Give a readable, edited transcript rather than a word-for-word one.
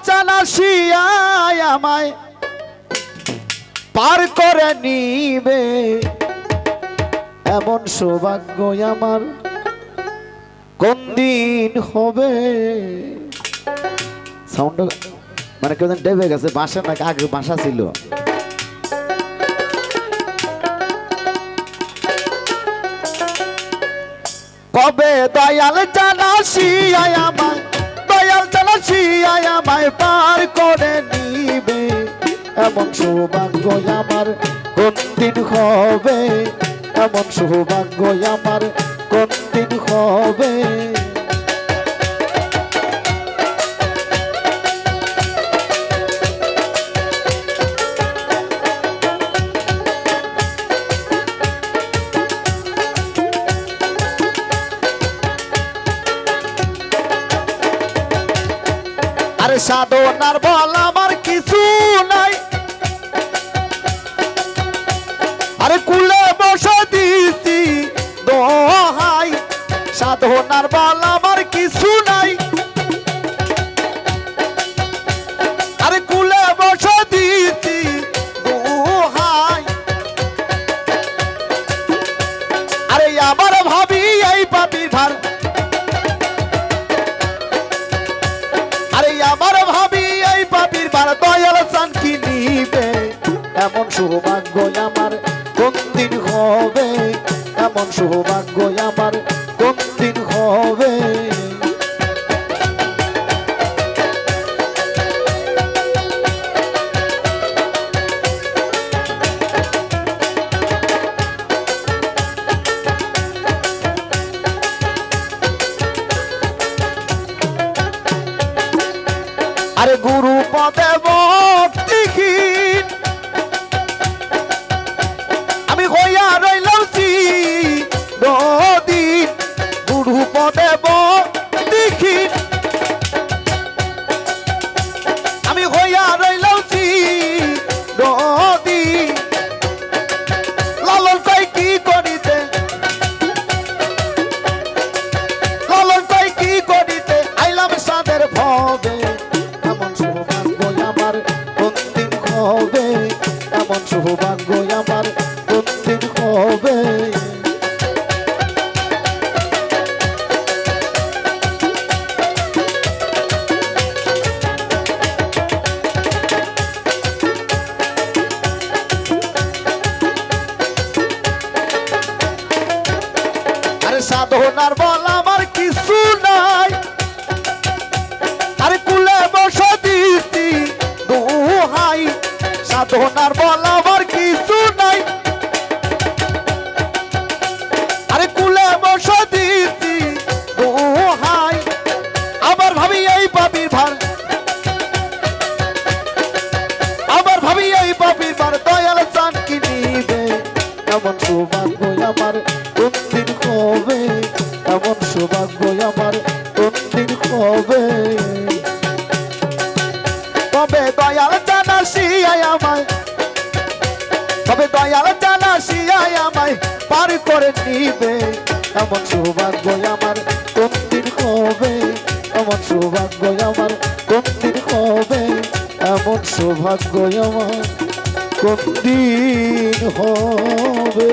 চালাশিয়ায় আমায় পার করে নিবে এমন সৌভাগ্য আমার কোন দিন হবে। সাউন্ড মানে কেউ ডেবে গেছে, বাসা নাকি আগে বাসা ছিল। কবে দয়াল চালাশিয়ায় আমায়, দয়াল চালাশিয়ায় আমায় পার করে নিবে এমন সৌভাগ্য আমার কোন দিন হবে, এমন সৌভাগ্য আমার কোন দিন হবে। আরে সাধনার বল আমার কিছু নাই, আরে কুলে বসে দিছি দোহাই। সাধনার বল আমার কিছু নাই, আরে কুলে বসে দিছি দোহাই। আরে আবার ভাবি এই পাপির ভার, আমার ভাবি এই পাপির বার দয়াল চান কি নিবে এমন সৌভাগ্য আমার কোন দিন হবে, এমন সৌভাগ্য আমার কোন দিন হবে। আরে গুরু পদে ভক্তিহীন আমি হইয়া রইলাম চিরদিন, গুরু পদে ভক্তিহীন আমি হইয়া রইলাম চিরদিন। লালন কই কি করিতে, লালন কই কি করিতে আইলাম সাদের ভবে এমন সৌভাগ্য আমার কোন দিন হবে, এমন সৌভাগ্য আমার কোন দিন হবে। আরে সাধনার বল আমার কিছু নাই, আরে কুলে বসে দিছি দোহাই। সাধনার বল আমার কিছু নাই, আরে কুলে বসে দিছি দোহাই। আবার ভাবি এই পাপির ভার, আবার ভাবি এই পাপির ভার দয়াল চান কি নিবে এমন সৌভাগ্য আমার কোন দিন হবে, এমন সৌভাগ্য আমার কোন দিন হবে। তবে দয়াল চালাশিয়ায় আমায়, তবে দয়াল চালাশিয়ায় আমায় পার করে নিবে এমন সৌভাগ্য আমার কোন দিন হবে, এমন সৌভাগ্য আমার কোন দিন হবে, এমন সৌভাগ্য আমার কোন দিন হবে।